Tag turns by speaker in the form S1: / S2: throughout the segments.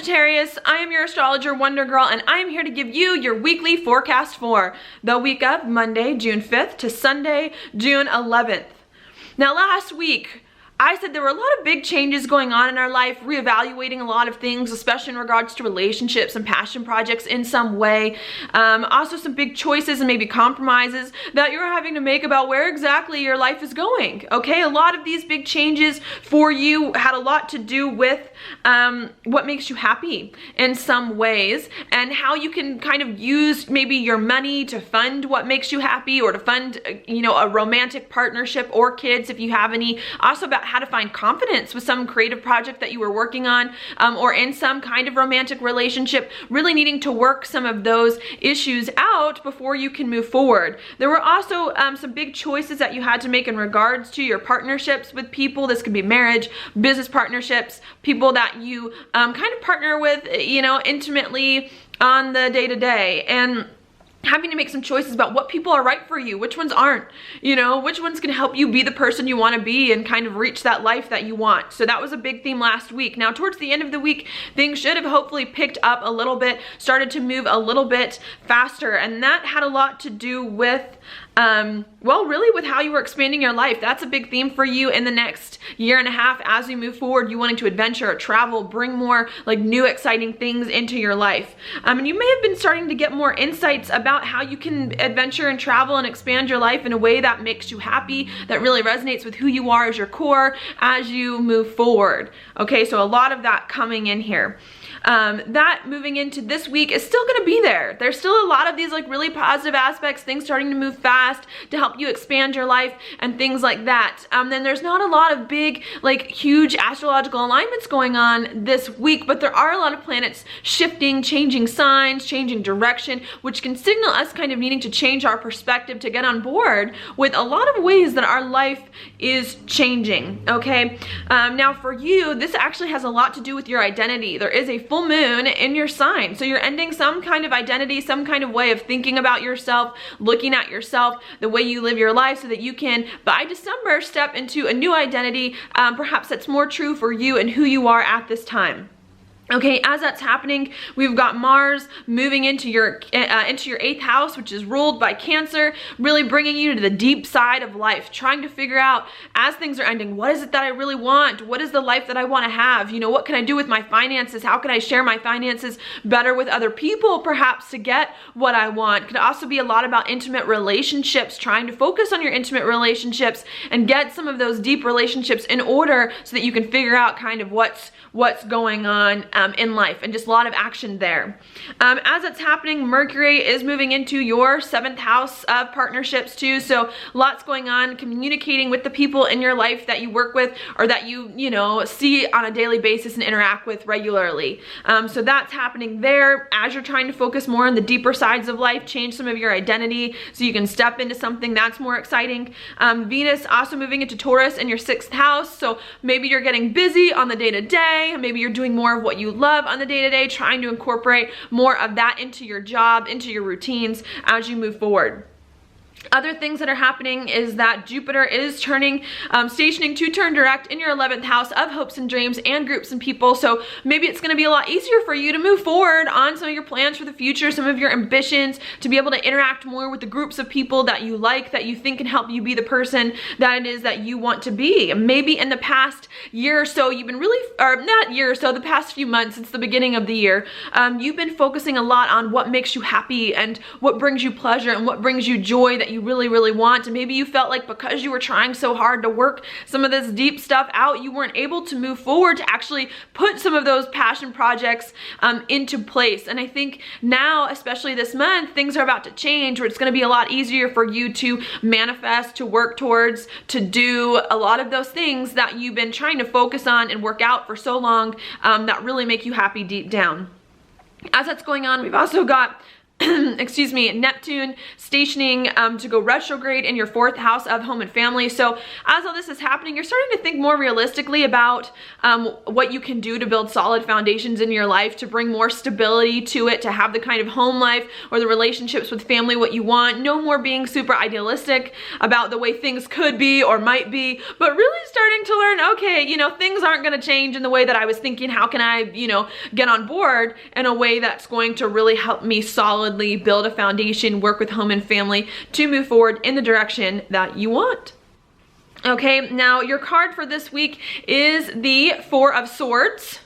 S1: Sagittarius, I am your astrologer Wonder Girl, and I am here to give you your weekly forecast for the week of Monday, June 5th to Sunday, June 11th. Now last week, I said there were a lot of big changes going on in our life, reevaluating a lot of things, especially in regards to relationships and passion projects in some way. Also some big choices and maybe compromises that you're having to make about where exactly your life is going. Okay, a lot of these big changes for you had a lot to do with what makes you happy in some ways, and how you can kind of use maybe your money to fund what makes you happy, or to fund, a romantic partnership or kids if you have any. Also about how to find confidence with some creative project that you were working on, or in some kind of romantic relationship, really needing to work some of those issues out before you can move forward. There were also some big choices that you had to make in regards to your partnerships with people. This could be marriage, business partnerships, people that you kind of partner with, intimately on the day-to-day, and having to make some choices about what people are right for you, which ones aren't, which ones can help you be the person you want to be and kind of reach that life that you want. So that was a big theme last week. Now towards the end of the week, things should have hopefully picked up a little bit, started to move a little bit faster, and that had a lot to do with really with how you were expanding your life. That's a big theme for you in the next year and a half as you move forward. You wanting to adventure, travel, bring more like new exciting things into your life. And you may have been starting to get more insights about how you can adventure and travel and expand your life in a way that makes you happy, that really resonates with who you are as your core as you move forward. Okay, so a lot of that coming in here. That moving into this week is still going to be there. There's still a lot of these like really positive aspects, things starting to move fast to help you expand your life and things like that. Then there's not a lot of big, like huge astrological alignments going on this week, but there are a lot of planets shifting, changing signs, changing direction, which can signal us kind of needing to change our perspective to get on board with a lot of ways that our life is changing. Okay. Now for you, this actually has a lot to do with your identity. There is a full moon in your sign. So you're ending some kind of identity, some kind of way of thinking about yourself, looking at yourself, the way you live your life, so that you can, by December, step into a new identity, perhaps that's more true for you and who you are at this time. Okay, as that's happening, we've got Mars moving into your 8th house, which is ruled by Cancer, really bringing you to the deep side of life, trying to figure out as things are ending, what is it that I really want? What is the life that I want to have? What can I do with my finances? How can I share my finances better with other people, perhaps, to get what I want? It could also be a lot about intimate relationships, trying to focus on your intimate relationships and get some of those deep relationships in order so that you can figure out kind of what's going on in life, and just a lot of action there. As it's happening, Mercury is moving into your 7th house of partnerships too, so lots going on, communicating with the people in your life that you work with, or that you see on a daily basis and interact with regularly. So that's happening there as you're trying to focus more on the deeper sides of life, change some of your identity so you can step into something that's more exciting. Venus also moving into Taurus in your 6th house, so maybe you're getting busy on the day-to-day, maybe you're doing more of what you love on the day-to-day, trying to incorporate more of that into your job, into your routines as you move forward. Other things that are happening is that Jupiter is stationing to turn direct in your 11th house of hopes and dreams and groups and people. So maybe it's going to be a lot easier for you to move forward on some of your plans for the future, some of your ambitions, to be able to interact more with the groups of people that you like, that you think can help you be the person that it is that you want to be. Maybe in the past year or so, you've been the past few months since the beginning of the year, you've been focusing a lot on what makes you happy and what brings you pleasure and what brings you joy that you really want. And maybe you felt like because you were trying so hard to work some of this deep stuff out, you weren't able to move forward to actually put some of those passion projects into place. And I think now, especially this month, things are about to change, where it's going to be a lot easier for you to manifest, to work towards, to do a lot of those things that you've been trying to focus on and work out for so long, that really make you happy deep down. As that's going on, we've also got excuse me, Neptune stationing to go retrograde in your 4th house of home and family. So as all this is happening, you're starting to think more realistically about what you can do to build solid foundations in your life, to bring more stability to it, to have the kind of home life or the relationships with family what you want. No more being super idealistic about the way things could be or might be, but really starting to learn, okay, you know, things aren't going to change in the way that I was thinking. How can I, you know, get on board in a way that's going to really help me solidly build a foundation, work with home and family to move forward in the direction that you want. Okay, now your card for this week is the 4 of Swords,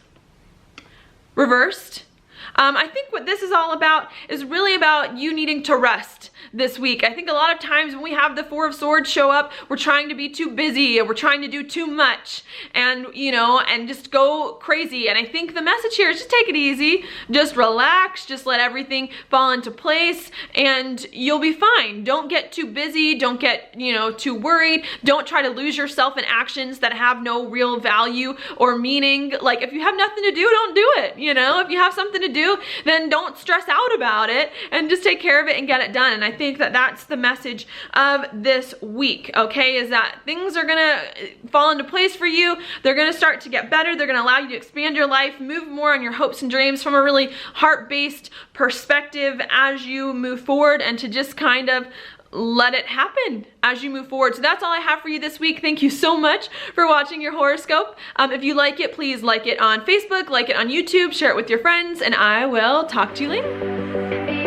S1: reversed. I think what this is all about is really about you needing to rest this week. I think a lot of times when we have the 4 of Swords show up, we're trying to be too busy, or we're trying to do too much, and you know, and just go crazy. And I think the message here is just take it easy, just relax, just let everything fall into place, and you'll be fine. Don't get too busy, don't get, you know, too worried. Don't try to lose yourself in actions that have no real value or meaning. Like, if you have nothing to do, don't do it. You know, if you have something to do, then don't stress out about it and just take care of it and get it done. And I think that that's the message of this week, okay, is that things are gonna fall into place for you. They're gonna start to get better. They're gonna allow you to expand your life, move more on your hopes and dreams from a really heart-based perspective as you move forward, and to just kind of let it happen as you move forward. So that's all I have for you this week. Thank you so much for watching your horoscope. If you like it, please like it on Facebook, like it on YouTube, share it with your friends, and I will talk to you later.